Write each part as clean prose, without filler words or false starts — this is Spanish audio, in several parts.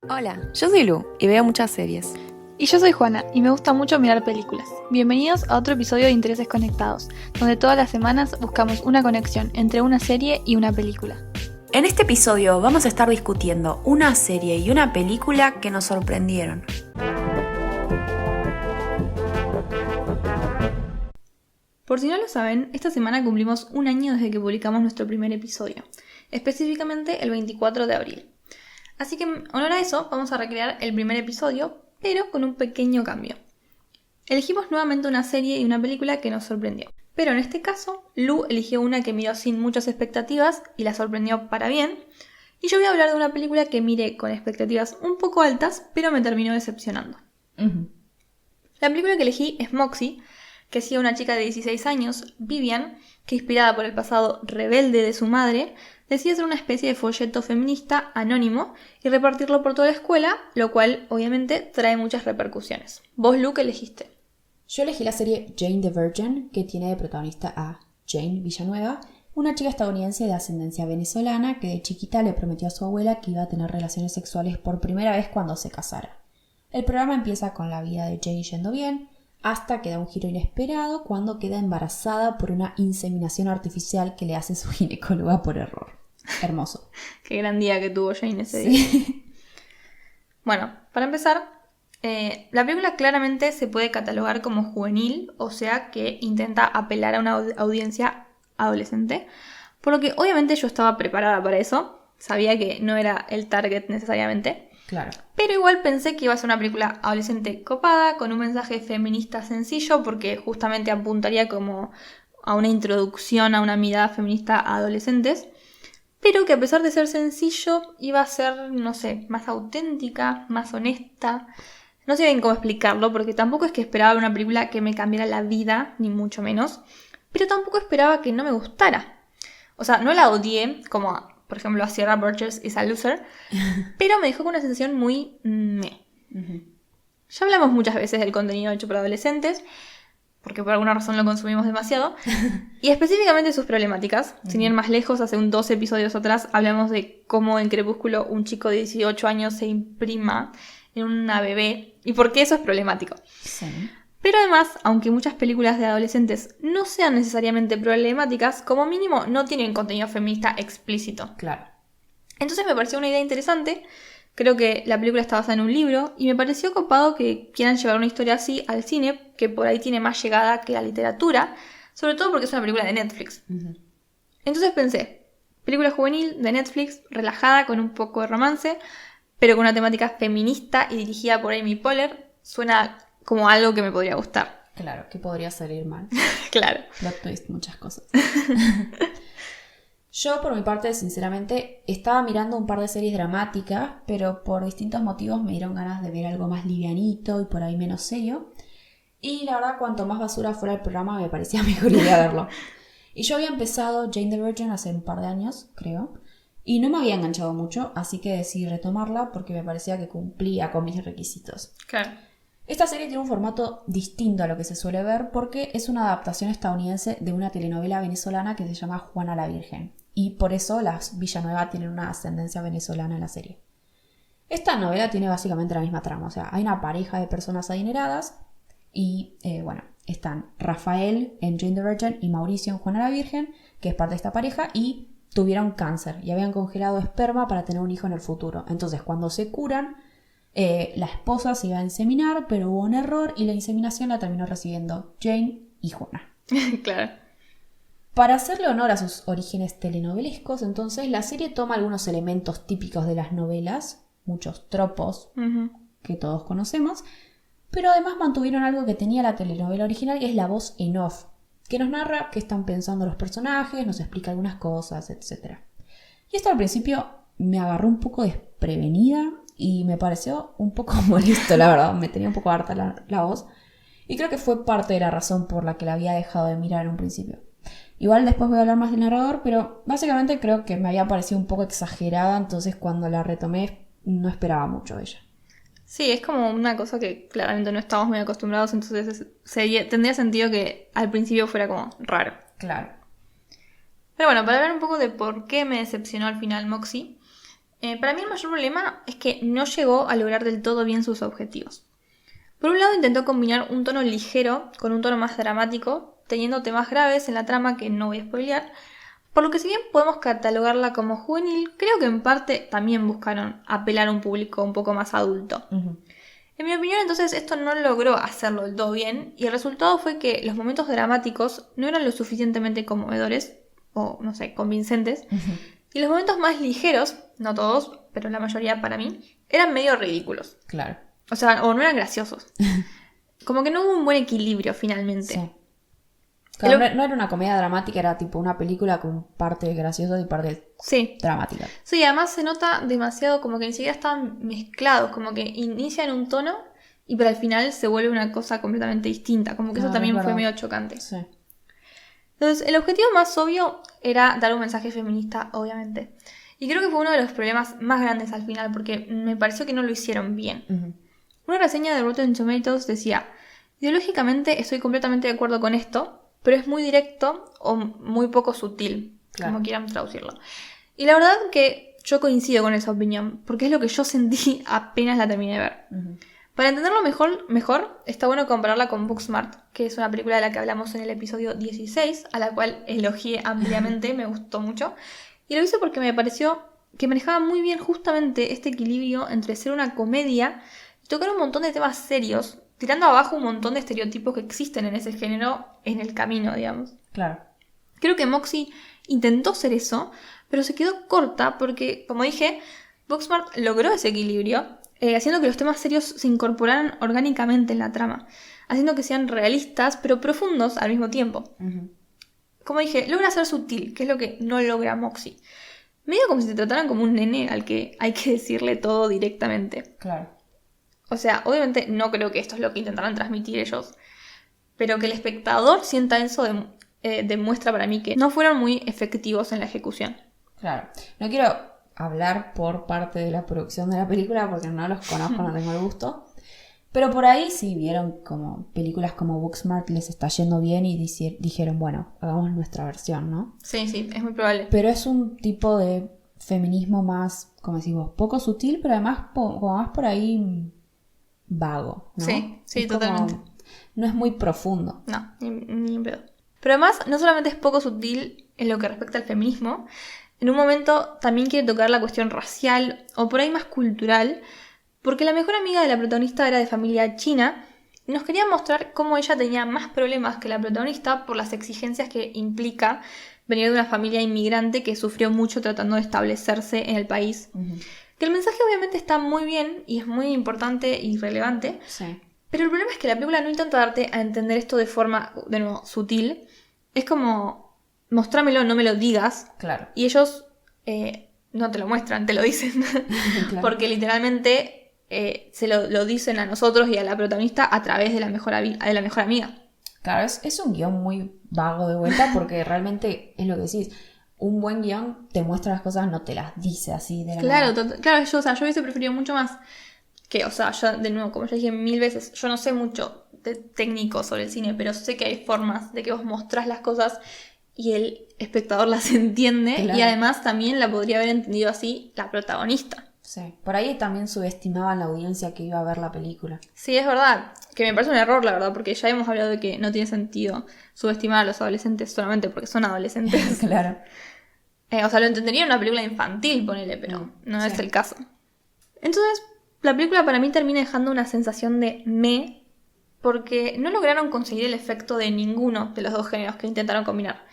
Hola, yo soy Lu y veo muchas series. Y yo soy Juana y me gusta mucho mirar películas. Bienvenidos a otro episodio de Intereses Conectados, donde todas las semanas buscamos una conexión entre una serie y una película. En este episodio vamos a estar discutiendo una serie y una película que nos sorprendieron. Por si no lo saben, esta semana cumplimos un año desde que publicamos nuestro primer episodio, específicamente el 24 de abril. Así que en honor a eso vamos a recrear el primer episodio, pero con un pequeño cambio. Elegimos nuevamente una serie y una película que nos sorprendió. Pero en este caso, Lu eligió una que miró sin muchas expectativas y la sorprendió para bien. Y yo voy a hablar de una película que miré con expectativas un poco altas, pero me terminó decepcionando. La película que elegí es Moxie, que sigue a una chica de 16 años, Vivian, que inspirada por el pasado rebelde de su madre, decide hacer una especie de folleto feminista anónimo y repartirlo por toda la escuela, lo cual obviamente trae muchas repercusiones. ¿Vos, Lu, qué elegiste? Yo elegí la serie Jane the Virgin, que tiene de protagonista a Jane Villanueva, una chica estadounidense de ascendencia venezolana que de chiquita le prometió a su abuela que iba a tener relaciones sexuales por primera vez cuando se casara. El programa empieza con la vida de Jane yendo bien, hasta que da un giro inesperado cuando queda embarazada por una inseminación artificial que le hace su ginecóloga por error. Hermoso. Qué gran día que tuvo Jane ese día. Bueno, para empezar, la película claramente se puede catalogar como juvenil, o sea que intenta apelar a una audiencia adolescente, por lo que obviamente yo estaba preparada para eso, sabía que no era el target necesariamente. Claro. Pero igual pensé que iba a ser una película adolescente copada, con un mensaje feminista sencillo, porque justamente apuntaría como a una introducción a una mirada feminista a adolescentes, pero que a pesar de ser sencillo, iba a ser, no sé, más auténtica, más honesta. No sé bien cómo explicarlo, porque tampoco es que esperaba una película que me cambiara la vida, ni mucho menos, pero tampoco esperaba que no me gustara. O sea, no la odié, como por ejemplo a Sierra Burgess is a Loser, pero me dejó con una sensación muy meh. Ya hablamos muchas veces del contenido hecho por adolescentes, porque por alguna razón lo consumimos demasiado, y específicamente sus problemáticas. Sin ir más lejos, hace 2 episodios atrás hablamos de cómo en Crepúsculo un chico de 18 años se imprima en una bebé, y por qué eso es problemático. Sí. Pero además, aunque muchas películas de adolescentes no sean necesariamente problemáticas, como mínimo no tienen contenido feminista explícito. Claro. Entonces me pareció una idea interesante. Creo que la película está basada en un libro y me pareció copado que quieran llevar una historia así al cine, que por ahí tiene más llegada que la literatura, sobre todo porque es una película de Netflix. Entonces pensé, película juvenil de Netflix, relajada, con un poco de romance, pero con una temática feminista y dirigida por Amy Poehler, suena como algo que me podría gustar. Claro, que podría salir mal. Claro. Plot twist, muchas cosas. Yo, por mi parte, sinceramente, estaba mirando un par de series dramáticas, pero por distintos motivos me dieron ganas de ver algo más livianito y por ahí menos serio. Y la verdad, cuanto más basura fuera el programa, me parecía mejor idea verlo. Y yo había empezado Jane the Virgin hace un par de años, creo, y no me había enganchado mucho, así que decidí retomarla porque me parecía que cumplía con mis requisitos. Claro. Esta serie tiene un formato distinto a lo que se suele ver porque es una adaptación estadounidense de una telenovela venezolana que se llama Juana la Virgen. Y por eso las Villanueva tienen una ascendencia venezolana en la serie. Esta novela tiene básicamente la misma trama. O sea, hay una pareja de personas adineradas y, están Rafael en Jane the Virgin y Mauricio en Juana la Virgen, que es parte de esta pareja, y tuvieron cáncer y habían congelado esperma para tener un hijo en el futuro. Entonces, cuando se curan, la esposa se iba a inseminar, pero hubo un error y la inseminación la terminó recibiendo Jane y Juana. Claro. Para hacerle honor a sus orígenes telenovelescos, entonces la serie toma algunos elementos típicos de las novelas, muchos tropos que todos conocemos, pero además mantuvieron algo que tenía la telenovela original, que es la voz en off, que nos narra qué están pensando los personajes, nos explica algunas cosas, etc. Y esto al principio me agarró un poco desprevenida y me pareció un poco molesto, la verdad, me tenía un poco harta la voz, y creo que fue parte de la razón por la que la había dejado de mirar en un principio. Igual después voy a hablar más del narrador, pero básicamente creo que me había parecido un poco exagerada, entonces cuando la retomé no esperaba mucho de ella. Sí, es como una cosa que claramente no estamos muy acostumbrados, entonces tendría sentido que al principio fuera como raro. Claro. Pero bueno, para hablar un poco de por qué me decepcionó al final Moxie, Para mí el mayor problema es que no llegó a lograr del todo bien sus objetivos. Por un lado intentó combinar un tono ligero con un tono más dramático, teniendo temas graves en la trama que no voy a spoilear, por lo que si bien podemos catalogarla como juvenil, creo que en parte también buscaron apelar a un público un poco más adulto. En mi opinión, entonces, esto no logró hacerlo del todo bien, y el resultado fue que los momentos dramáticos no eran lo suficientemente conmovedores, o no sé, convincentes, y los momentos más ligeros, no todos, pero la mayoría para mí, eran medio ridículos. Claro. O sea, o no eran graciosos. Como que no hubo un buen equilibrio finalmente. Sí. Claro, no era una comedia dramática, era tipo una película con partes graciosas y partes dramáticas. Sí, además se nota demasiado como que ni siquiera están mezclados, como que inician un tono y para el final se vuelve una cosa completamente distinta, como que eso también fue medio chocante. Sí. Entonces, el objetivo más obvio era dar un mensaje feminista, obviamente. Y creo que fue uno de los problemas más grandes al final, porque me pareció que no lo hicieron bien. Una reseña de Rotten Tomatoes decía: ideológicamente estoy completamente de acuerdo con esto, pero es muy directo o muy poco sutil, como quieran traducirlo. Y la verdad que yo coincido con esa opinión, porque es lo que yo sentí apenas la terminé de ver. Para entenderlo mejor, está bueno compararla con Booksmart, que es una película de la que hablamos en el episodio 16, a la cual elogié ampliamente, me gustó mucho. Y lo hice porque me pareció que manejaba muy bien justamente este equilibrio entre ser una comedia y tocar un montón de temas serios, tirando abajo un montón de estereotipos que existen en ese género en el camino, digamos. Claro. Creo que Moxie intentó ser eso, pero se quedó corta porque, como dije, Booksmart logró ese equilibrio, haciendo que los temas serios se incorporaran orgánicamente en la trama, haciendo que sean realistas pero profundos al mismo tiempo. Como dije, logra ser sutil, que es lo que no logra Moxie. Medio como si te trataran como un nene al que hay que decirle todo directamente. Claro. O sea, obviamente no creo que esto es lo que intentaron transmitir ellos, pero que el espectador sienta eso demuestra para mí que no fueron muy efectivos en la ejecución. Claro. No quiero hablar por parte de la producción de la película porque no los conozco, no tengo el gusto. Pero por ahí sí vieron como películas como Booksmart les está yendo bien y dijeron, bueno, hagamos nuestra versión, ¿no? Sí, es muy probable. Pero es un tipo de feminismo más, como decimos, poco sutil, pero además como más por ahí vago, ¿no? Sí, es totalmente. No es muy profundo. No, ni en pedo. Pero además, no solamente es poco sutil en lo que respecta al feminismo, en un momento también quiere tocar la cuestión racial o por ahí más cultural, porque la mejor amiga de la protagonista era de familia china y nos quería mostrar cómo ella tenía más problemas que la protagonista por las exigencias que implica venir de una familia inmigrante que sufrió mucho tratando de establecerse en el país. Que el mensaje obviamente está muy bien y es muy importante y relevante, Sí. pero el problema es que la película no intenta darte a entender esto de forma, de nuevo, sutil. Es como, mostrámelo, no me lo digas. Claro. Y ellos no te lo muestran, te lo dicen. Claro. Porque literalmente se lo dicen a nosotros y a la protagonista a través de la mejor amiga. Claro, es un guión muy vago de vuelta porque realmente es lo que decís. Un buen guión te muestra las cosas, no te las dice así de la Claro, nada. claro, yo hubiese preferido mucho más que, o sea, yo de nuevo, como ya dije 1000 veces, yo no sé mucho de técnico sobre el cine, pero sé que hay formas de que vos mostrás las cosas y el espectador las entiende, Claro. y además también la podría haber entendido así la protagonista. Sí. Por ahí también subestimaban la audiencia que iba a ver la película. Sí, es verdad, que me parece un error, la verdad, porque ya hemos hablado de que no tiene sentido subestimar a los adolescentes solamente porque son adolescentes. Claro. O sea, lo entendería en una película infantil, ponele, pero no Sí. es el caso. Entonces, la película para mí termina dejando una sensación de porque no lograron conseguir el efecto de ninguno de los dos géneros que intentaron combinar.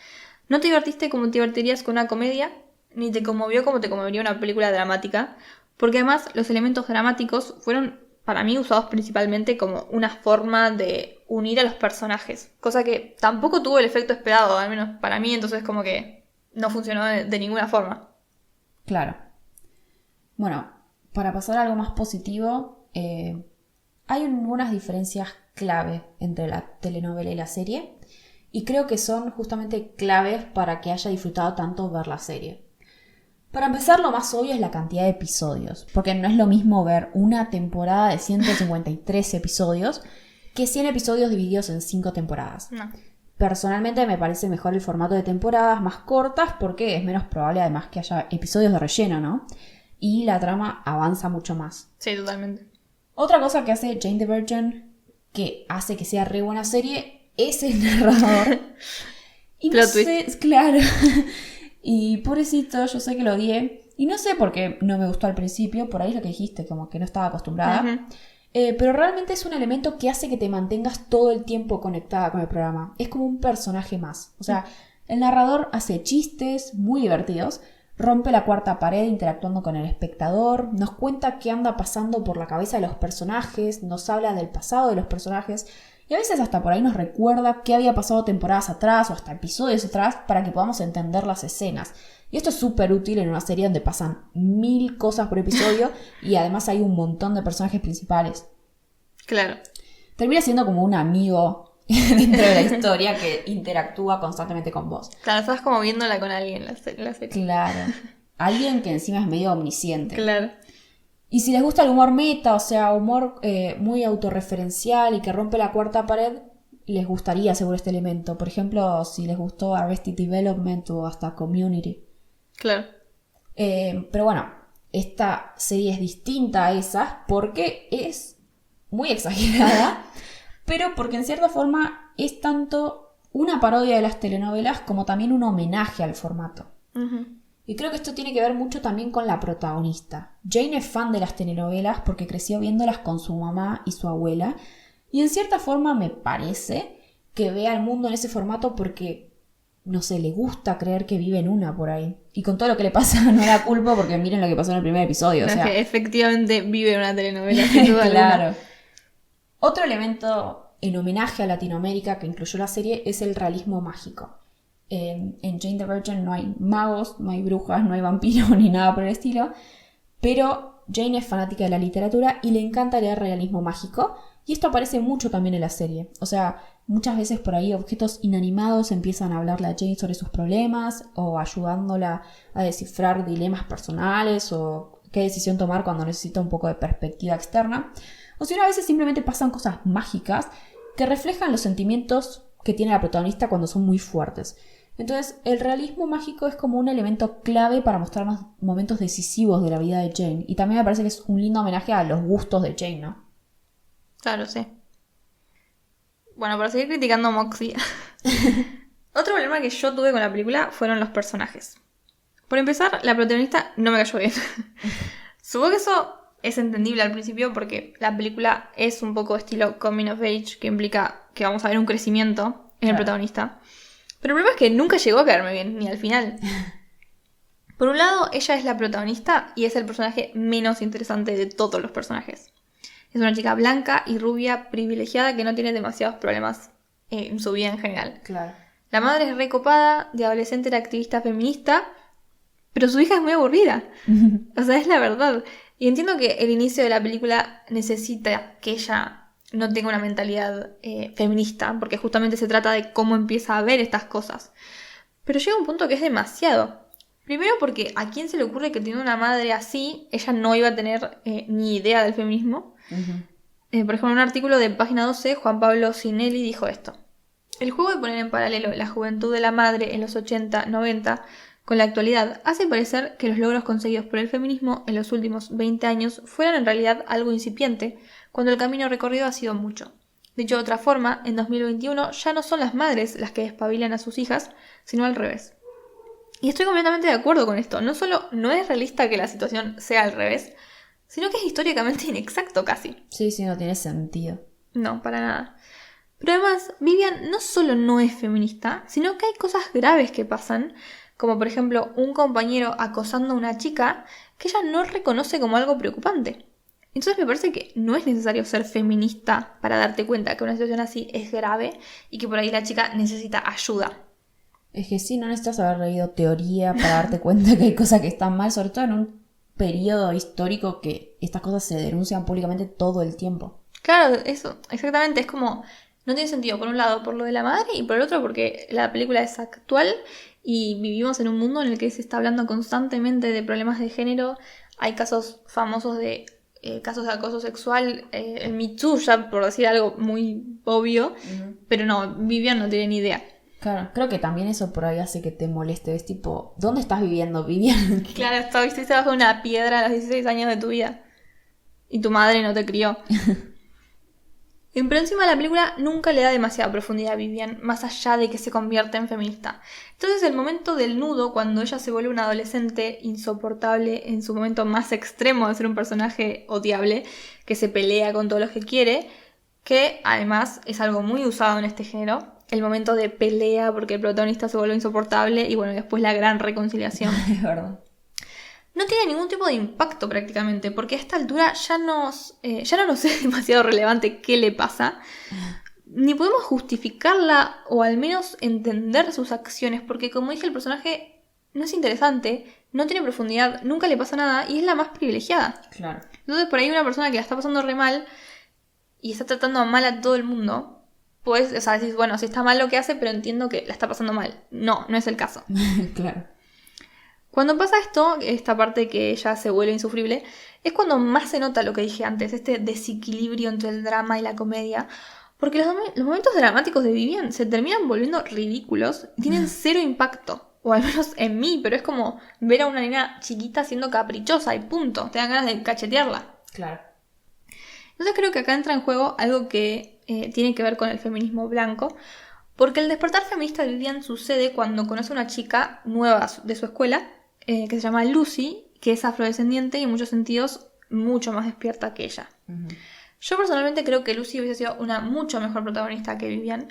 No te divertiste como te divertirías con una comedia, ni te conmovió como te conmovería una película dramática, porque además los elementos dramáticos fueron para mí usados principalmente como una forma de unir a los personajes, cosa que tampoco tuvo el efecto esperado, al menos para mí, entonces como que no funcionó de ninguna forma. Claro. Bueno, para pasar a algo más positivo, hay algunas diferencias clave entre la telenovela y la serie, y creo que son justamente claves para que haya disfrutado tanto ver la serie. Para empezar, lo más obvio es la cantidad de episodios, porque no es lo mismo ver una temporada de 153 episodios que 100 episodios divididos en 5 temporadas. No. Personalmente me parece mejor el formato de temporadas más cortas porque es menos probable además que haya episodios de relleno, ¿no? y la trama avanza mucho más. Sí, totalmente. Otra cosa que hace Jane the Virgin, que hace que sea re buena serie, es el narrador. Y no Plot sé, claro. Y pobrecito, yo sé que lo odié. Y no sé por qué no me gustó al principio, por ahí es lo que dijiste, como que no estaba acostumbrada. Ujú. Pero realmente es un elemento que hace que te mantengas todo el tiempo conectada con el programa. Es como un personaje más. O sea, el narrador hace chistes muy divertidos, rompe la cuarta pared interactuando con el espectador, nos cuenta qué anda pasando por la cabeza de los personajes, nos habla del pasado de los personajes y a veces hasta por ahí nos recuerda qué había pasado temporadas atrás o hasta episodios atrás para que podamos entender las escenas. Y esto es súper útil en una serie donde pasan 1000 cosas por episodio y además hay un montón de personajes principales. Claro. Termina siendo como un amigo dentro de la historia que interactúa constantemente con vos. Claro, estás como viéndola con alguien la serie. Claro. Alguien que encima es medio omnisciente. Claro. Y si les gusta el humor meta, o sea, humor muy autorreferencial y que rompe la cuarta pared, les gustaría seguro este elemento. Por ejemplo, si les gustó Arrested Development o hasta Community. Claro. Pero bueno, esta serie es distinta a esas porque es muy exagerada, pero porque en cierta forma es tanto una parodia de las telenovelas como también un homenaje al formato. Ujú. Y creo que esto tiene que ver mucho también con la protagonista. Jane es fan de las telenovelas porque creció viéndolas con su mamá y su abuela. Y en cierta forma me parece que ve al mundo en ese formato porque, no sé, le gusta creer que vive en una por ahí. Y con todo lo que le pasa no la culpo porque miren lo que pasó en el primer episodio. O No, sea, es que efectivamente vive una telenovela, sin duda alguna. claro. Otro elemento en homenaje a Latinoamérica que incluyó la serie es el realismo mágico. En Jane the Virgin no hay magos, no hay brujas, no hay vampiros ni nada por el estilo, pero Jane es fanática de la literatura y le encanta leer realismo mágico, y esto aparece mucho también en la serie. O sea, muchas veces por ahí objetos inanimados empiezan a hablarle a Jane sobre sus problemas o ayudándola a descifrar dilemas personales o qué decisión tomar cuando necesita un poco de perspectiva externa. O si no, a veces simplemente pasan cosas mágicas que reflejan los sentimientos que tiene la protagonista cuando son muy fuertes. Entonces, el realismo mágico es como un elemento clave para mostrarnos momentos decisivos de la vida de Jane. Y también me parece que es un lindo homenaje a los gustos de Jane, ¿no? Claro, sí. Bueno, para seguir criticando a Moxie. Otro problema que yo tuve con la película fueron los personajes. Por empezar, la protagonista no me cayó bien. Supongo que eso es entendible al principio porque la película es un poco estilo coming of age, que implica que vamos a ver un crecimiento en el protagonista. Pero el problema es que nunca llegó a caerme bien, ni al final. Por un lado, ella es la protagonista y es el personaje menos interesante de todos los personajes. Es una chica blanca y rubia, privilegiada, que no tiene demasiados problemas en su vida en general. Claro. La madre es recopada, de adolescente era activista feminista, pero su hija es muy aburrida. O sea, es la verdad. Y entiendo que el inicio de la película necesita que ella no tenga una mentalidad feminista, porque justamente se trata de cómo empieza a ver estas cosas. Pero llega un punto que es demasiado. Primero porque a quién se le ocurre que teniendo una madre así, ella no iba a tener ni idea del feminismo. Uh-huh. Por ejemplo, en un artículo de página 12, Juan Pablo Cinelli dijo esto. El juego de poner en paralelo la juventud de la madre en los 80, 90 con la actualidad hace parecer que los logros conseguidos por el feminismo en los últimos 20 años fueran en realidad algo incipiente, cuando el camino recorrido ha sido mucho. Dicho de otra forma, en 2021 ya no son las madres las que despabilan a sus hijas, sino al revés. Y estoy completamente de acuerdo con esto. No solo no es realista que la situación sea al revés, sino que es históricamente inexacto casi. Sí, no tiene sentido. No, para nada. Pero además, Vivian no solo no es feminista, sino que hay cosas graves que pasan, como por ejemplo un compañero acosando a una chica que ella no reconoce como algo preocupante. Entonces me parece que no es necesario ser feminista para darte cuenta que una situación así es grave y que por ahí la chica necesita ayuda. Es que sí, no necesitas haber leído teoría para darte cuenta que hay cosas que están mal, sobre todo en un periodo histórico que estas cosas se denuncian públicamente todo el tiempo. Claro, eso, exactamente, es como, no tiene sentido por un lado por lo de la madre y por el otro porque la película es actual y vivimos en un mundo en el que se está hablando constantemente de problemas de género. Hay casos famosos de casos de acoso sexual, el Me Too, ya por decir algo muy obvio, pero no, Vivian no tiene ni idea. Claro, creo que también eso por ahí hace que te moleste. Es tipo, ¿dónde estás viviendo, Vivian? Claro, estuviste bajo una piedra a los 16 años de tu vida. Y tu madre no te crió. Pero encima la película nunca le da demasiada profundidad a Vivian, más allá de que se convierte en feminista. Entonces el momento del nudo, cuando ella se vuelve una adolescente insoportable en su momento más extremo de ser un personaje odiable, que se pelea con todos los que quiere, que además es algo muy usado en este género, el momento de pelea porque el protagonista se vuelve insoportable y bueno, después la gran reconciliación. Es verdad. No tiene ningún tipo de impacto prácticamente, porque a esta altura ya no nos es demasiado relevante qué le pasa, ni podemos justificarla o al menos entender sus acciones, porque como dije, el personaje no es interesante, no tiene profundidad, nunca le pasa nada y es la más privilegiada. Claro. Entonces por ahí una persona que la está pasando re mal y está tratando mal a todo el mundo, pues, o sea, decís, bueno, si está mal lo que hace, pero entiendo que la está pasando mal. No, no es el caso. Claro. Cuando pasa esto, esta parte que ella se vuelve insufrible, es cuando más se nota lo que dije antes, este desequilibrio entre el drama y la comedia. Porque los momentos dramáticos de Vivian se terminan volviendo ridículos y tienen cero impacto. O al menos en mí, pero es como ver a una nena chiquita siendo caprichosa y punto. Te dan ganas de cachetearla. Claro. Entonces creo que acá entra en juego algo que tiene que ver con el feminismo blanco. Porque el despertar feminista de Vivian sucede cuando conoce a una chica nueva de su escuela, que se llama Lucy, que es afrodescendiente y en muchos sentidos mucho más despierta que ella. Uh-huh. Yo personalmente creo que Lucy hubiese sido una mucho mejor protagonista que Vivian.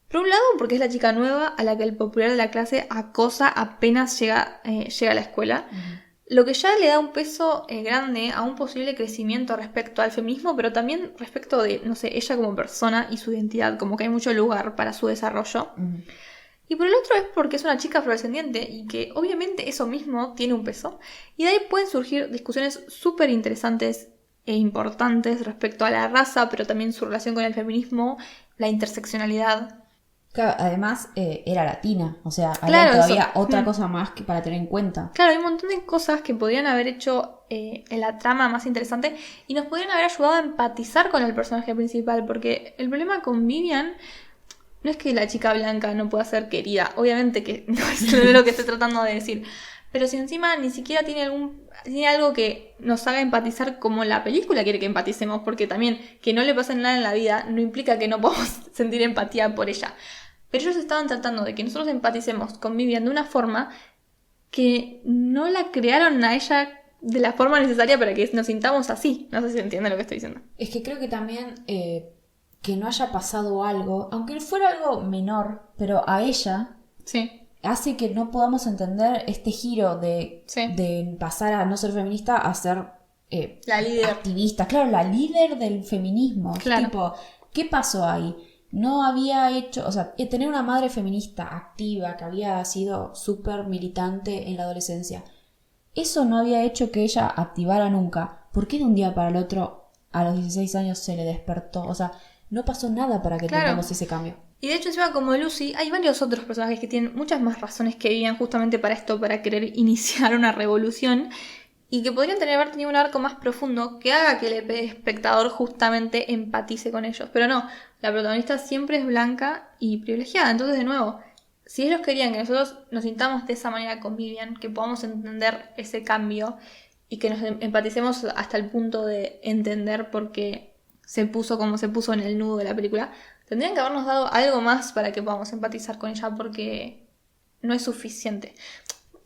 Por un lado, porque es la chica nueva a la que el popular de la clase acosa apenas llega a la escuela. Uh-huh. Lo que ya le da un peso grande a un posible crecimiento respecto al feminismo, pero también respecto de, no sé, ella como persona y su identidad, como que hay mucho lugar para su desarrollo. Uh-huh. Y por el otro es porque es una chica afrodescendiente y que obviamente eso mismo tiene un peso. Y de ahí pueden surgir discusiones súper interesantes e importantes respecto a la raza, pero también su relación con el feminismo, la interseccionalidad. Claro, además era latina, o sea, había claro, todavía otra cosa más que para tener en cuenta. Claro, hay un montón de cosas que podrían haber hecho en la trama más interesante y nos podrían haber ayudado a empatizar con el personaje principal, porque el problema con Vivian no es que la chica blanca no pueda ser querida, obviamente que no es lo que estoy tratando de decir, pero si encima ni siquiera tiene algo que nos haga empatizar como la película quiere que empaticemos, porque también que no le pase nada en la vida no implica que no podamos sentir empatía por ella. Pero ellos estaban tratando de que nosotros empaticemos con Vivian de una forma que no la crearon a ella de la forma necesaria para que nos sintamos así. No sé si se entiende lo que estoy diciendo. Es que creo que también que no haya pasado algo, aunque fuera algo menor, pero a ella sí. hace que no podamos entender este giro de pasar a no ser feminista a ser la líder. Activista. Claro, la líder del feminismo. Claro. Tipo, ¿qué pasó ahí? No había hecho, o sea, tener una madre feminista activa que había sido súper militante en la adolescencia, eso no había hecho que ella activara nunca. ¿Por qué de un día para el otro a los 16 años se le despertó? O sea, no pasó nada para que tengamos ese cambio. Y de hecho encima como Lucy hay varios otros personajes que tienen muchas más razones que vivían justamente para esto, para querer iniciar una revolución y que podrían haber tenido un arco más profundo que haga que el espectador justamente empatice con ellos. Pero no, la protagonista siempre es blanca y privilegiada. Entonces, de nuevo, si ellos querían que nosotros nos sintamos de esa manera con Vivian, que podamos entender ese cambio y que nos empaticemos hasta el punto de entender por qué se puso como se puso en el nudo de la película, tendrían que habernos dado algo más para que podamos empatizar con ella, porque no es suficiente.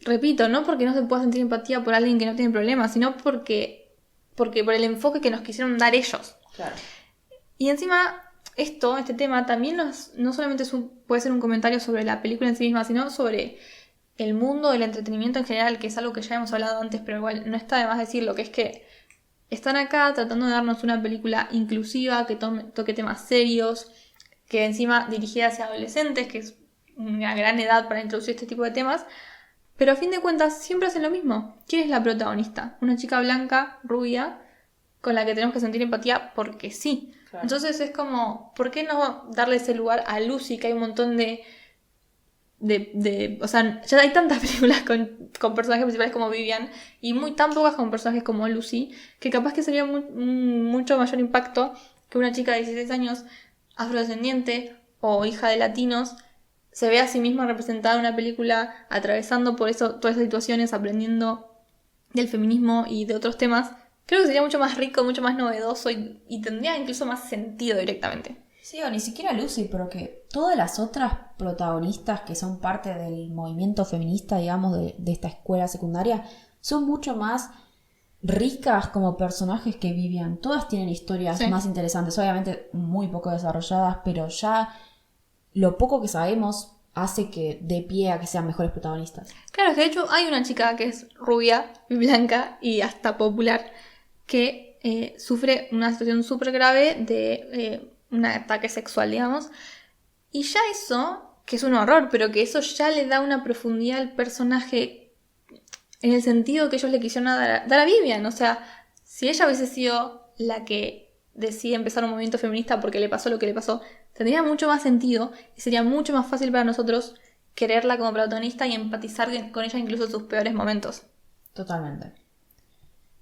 Repito, no porque no se pueda sentir empatía por alguien que no tiene problemas, sino porque por el enfoque que nos quisieron dar ellos. Claro. Y encima, este tema también no solamente puede ser un comentario sobre la película en sí misma, sino sobre el mundo del entretenimiento en general, que es algo que ya hemos hablado antes, pero igual no está de más decirlo, que es que están acá tratando de darnos una película inclusiva, que toque temas serios, que encima dirigida hacia adolescentes, que es una gran edad para introducir este tipo de temas. Pero a fin de cuentas siempre hacen lo mismo. ¿Quién es la protagonista? Una chica blanca, rubia, con la que tenemos que sentir empatía porque sí. Claro. Entonces es como, ¿por qué no darle ese lugar a Lucy? Que hay un montón de o sea, ya hay tantas películas con personajes principales como Vivian y tan pocas con personajes como Lucy, que capaz que sería mucho mayor impacto que una chica de 16 años afrodescendiente o hija de latinos se ve a sí misma representada en una película, atravesando por eso todas esas situaciones, aprendiendo del feminismo y de otros temas, creo que sería mucho más rico, mucho más novedoso y tendría incluso más sentido directamente. Sí, o ni siquiera Lucy, pero que todas las otras protagonistas que son parte del movimiento feminista, digamos, de esta escuela secundaria, son mucho más ricas como personajes que Vivian. Todas tienen historias más interesantes, obviamente muy poco desarrolladas, pero ya lo poco que sabemos hace que dé pie a que sean mejores protagonistas. Claro, que de hecho hay una chica que es rubia, blanca y hasta popular, que sufre una situación súper grave de un ataque sexual, digamos. Y ya eso, que es un horror, pero que eso ya le da una profundidad al personaje en el sentido que ellos le quisieron dar a Vivian. O sea, si ella hubiese sido la que decide empezar un movimiento feminista porque le pasó lo que le pasó, tendría mucho más sentido y sería mucho más fácil para nosotros quererla como protagonista y empatizar con ella incluso en sus peores momentos. Totalmente.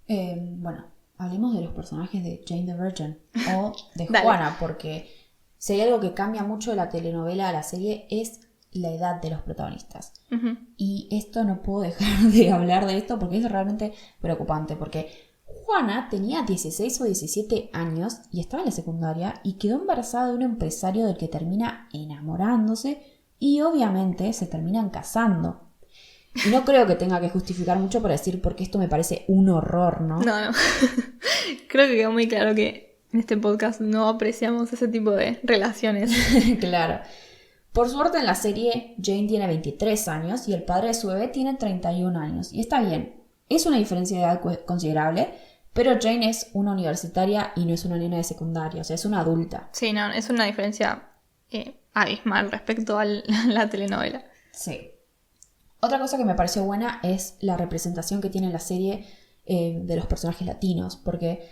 Bueno, hablemos de los personajes de Jane the Virgin o de Juana, porque si hay algo que cambia mucho de la telenovela a la serie es la edad de los protagonistas. Uh-huh. Y esto no puedo dejar de hablar de esto porque es realmente preocupante, porque Juana tenía 16 o 17 años y estaba en la secundaria y quedó embarazada de un empresario del que termina enamorándose y obviamente se terminan casando. Y no creo que tenga que justificar mucho para decir porque esto me parece un horror, ¿no? No. Creo que quedó muy claro que en este podcast no apreciamos ese tipo de relaciones. Claro. Por suerte en la serie Jane tiene 23 años y el padre de su bebé tiene 31 años. Y está bien, es una diferencia de edad considerable, pero Jane es una universitaria y no es una nena de secundaria, o sea, es una adulta. Sí, no, es una diferencia abismal respecto a la telenovela. Sí. Otra cosa que me pareció buena es la representación que tiene la serie de los personajes latinos, porque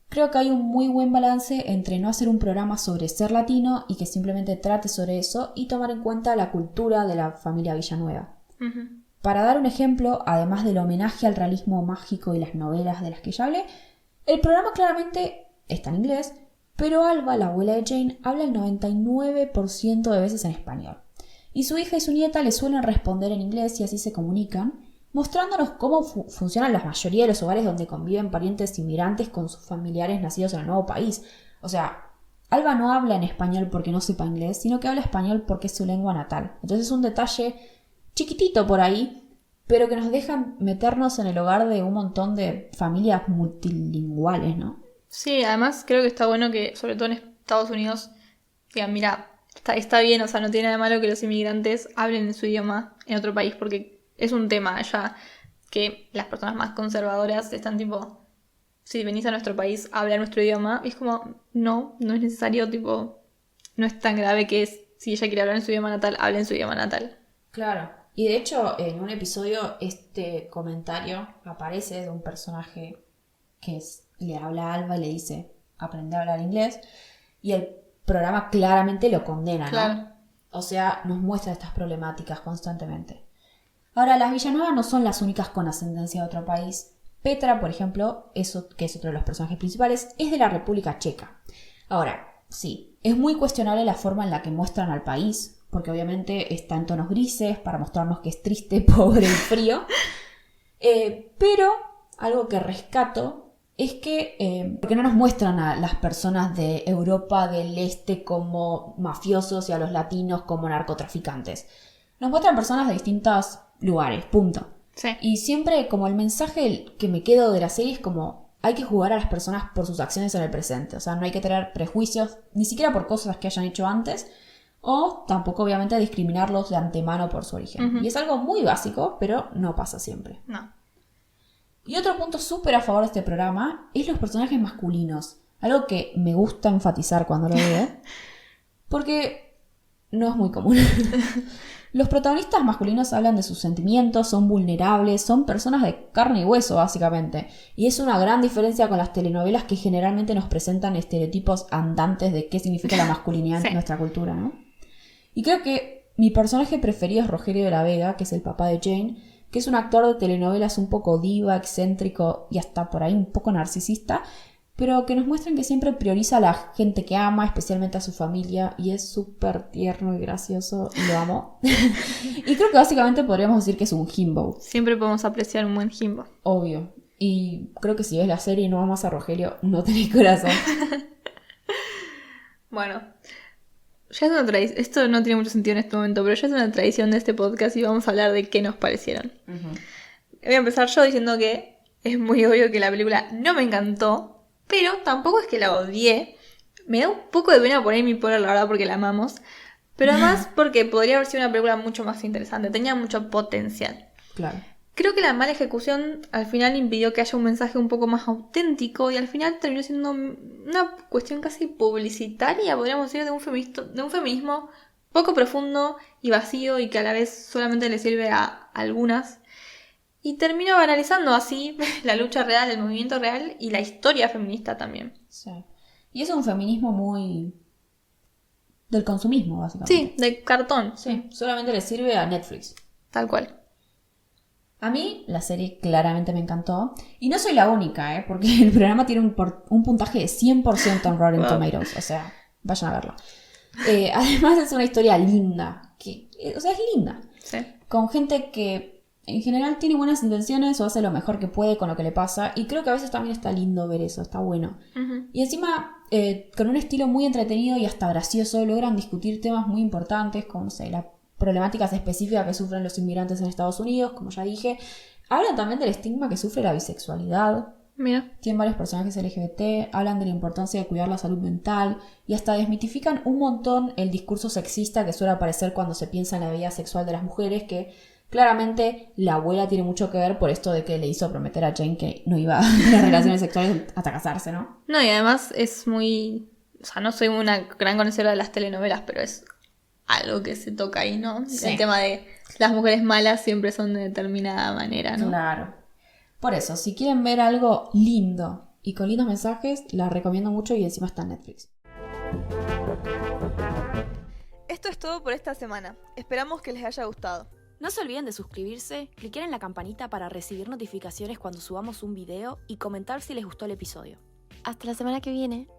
creo que hay un muy buen balance entre no hacer un programa sobre ser latino y que simplemente trate sobre eso y tomar en cuenta la cultura de la familia Villanueva. Uh-huh. Para dar un ejemplo, además del homenaje al realismo mágico y las novelas de las que ya hablé, el programa claramente está en inglés, pero Alba, la abuela de Jane, habla el 99% de veces en español. Y su hija y su nieta le suelen responder en inglés y así se comunican, mostrándonos cómo funcionan la mayoría de los hogares donde conviven parientes inmigrantes con sus familiares nacidos en el nuevo país. O sea, Alba no habla en español porque no sepa inglés, sino que habla español porque es su lengua natal. Entonces es un detalle chiquitito por ahí, pero que nos deja meternos en el hogar de un montón de familias multilingüales, ¿no? Sí, además creo que está bueno que, sobre todo en Estados Unidos, digan, mira, está bien, o sea, no tiene nada de malo que los inmigrantes hablen en su idioma en otro país, porque es un tema allá que las personas más conservadoras están tipo, si venís a nuestro país a hablar nuestro idioma, y es como, no es necesario, tipo, no es tan grave que si ella quiere hablar en su idioma natal, hable en su idioma natal. Claro. Y de hecho, en un episodio, este comentario aparece de un personaje que le habla a Alba y le dice, aprende a hablar inglés, y el programa claramente lo condena, ¿no? Claro. O sea, nos muestra estas problemáticas constantemente. Ahora, las Villanueva no son las únicas con ascendencia de otro país. Petra, por ejemplo, que es otro de los personajes principales, es de la República Checa. Ahora, sí, es muy cuestionable la forma en la que muestran al país, porque obviamente está en tonos grises para mostrarnos que es triste, pobre y frío. Pero algo que rescato es que porque no nos muestran a las personas de Europa del Este como mafiosos y a los latinos como narcotraficantes. Nos muestran personas de distintos lugares, punto. Sí. Y siempre como el mensaje que me quedo de la serie es como hay que jugar a las personas por sus acciones en el presente. O sea, no hay que tener prejuicios, ni siquiera por cosas que hayan hecho antes, o tampoco obviamente discriminarlos de antemano por su origen. Uh-huh. Y es algo muy básico, pero no pasa siempre. No. Y otro punto súper a favor de este programa es los personajes masculinos. Algo que me gusta enfatizar cuando lo veo, porque no es muy común. Los protagonistas masculinos hablan de sus sentimientos, son vulnerables, son personas de carne y hueso básicamente. Y es una gran diferencia con las telenovelas que generalmente nos presentan estereotipos andantes de qué significa la masculinidad en nuestra cultura, ¿no? Y creo que mi personaje preferido es Rogelio de la Vega, que es el papá de Jane, que es un actor de telenovelas un poco diva, excéntrico y hasta por ahí un poco narcisista, pero que nos muestran que siempre prioriza a la gente que ama, especialmente a su familia, y es súper tierno y gracioso, y lo amo. Y creo que básicamente podríamos decir que es un himbo. Siempre podemos apreciar un buen himbo. Obvio. Y creo que si ves la serie y no amas a Rogelio, no tenés corazón. Bueno, ya es una tradición. Esto no tiene mucho sentido en este momento, pero ya es una tradición de este podcast y vamos a hablar de qué nos parecieron. Voy a empezar yo diciendo que es muy obvio que la película no me encantó, pero tampoco es que la odié. Me da un poco de pena por Amy Poehler, la verdad, porque la amamos. Pero además porque podría haber sido una película mucho más interesante. Tenía mucho potencial. Claro. Creo que la mala ejecución al final impidió que haya un mensaje un poco más auténtico y al final terminó siendo una cuestión casi publicitaria, podríamos decir, de un feminismo poco profundo y vacío y que a la vez solamente le sirve a algunas. Y terminó banalizando así la lucha real, el movimiento real y la historia feminista también. Sí. Y es un feminismo muy del consumismo, básicamente. Sí, de cartón. Sí, solamente le sirve a Netflix. Tal cual. A mí la serie claramente me encantó. Y no soy la única, porque el programa tiene un puntaje de 100% en Rotten Tomatoes. O sea, vayan a verlo. Además es una historia linda. O sea, es linda. Sí. Con gente que en general tiene buenas intenciones o hace lo mejor que puede con lo que le pasa. Y creo que a veces también está lindo ver eso, está bueno. Uh-huh. Y encima, con un estilo muy entretenido y hasta gracioso, logran discutir temas muy importantes como, no sé, la problemáticas específicas que sufren los inmigrantes en Estados Unidos, como ya dije. Hablan también del estigma que sufre la bisexualidad. Mira. Tienen varios personajes LGBT, hablan de la importancia de cuidar la salud mental y hasta desmitifican un montón el discurso sexista que suele aparecer cuando se piensa en la vida sexual de las mujeres, que claramente la abuela tiene mucho que ver por esto de que le hizo prometer a Jane que no iba a tener relaciones sexuales hasta casarse, ¿no? No, y además es muy... O sea, no soy una gran conocedora de las telenovelas, pero es algo que se toca ahí, ¿no? Sí. El tema de las mujeres malas siempre son de determinada manera, ¿no? Claro. Por eso, si quieren ver algo lindo y con lindos mensajes, la recomiendo mucho y encima está en Netflix. Esto es todo por esta semana. Esperamos que les haya gustado. No se olviden de suscribirse, clicar en la campanita para recibir notificaciones cuando subamos un video y comentar si les gustó el episodio. Hasta la semana que viene.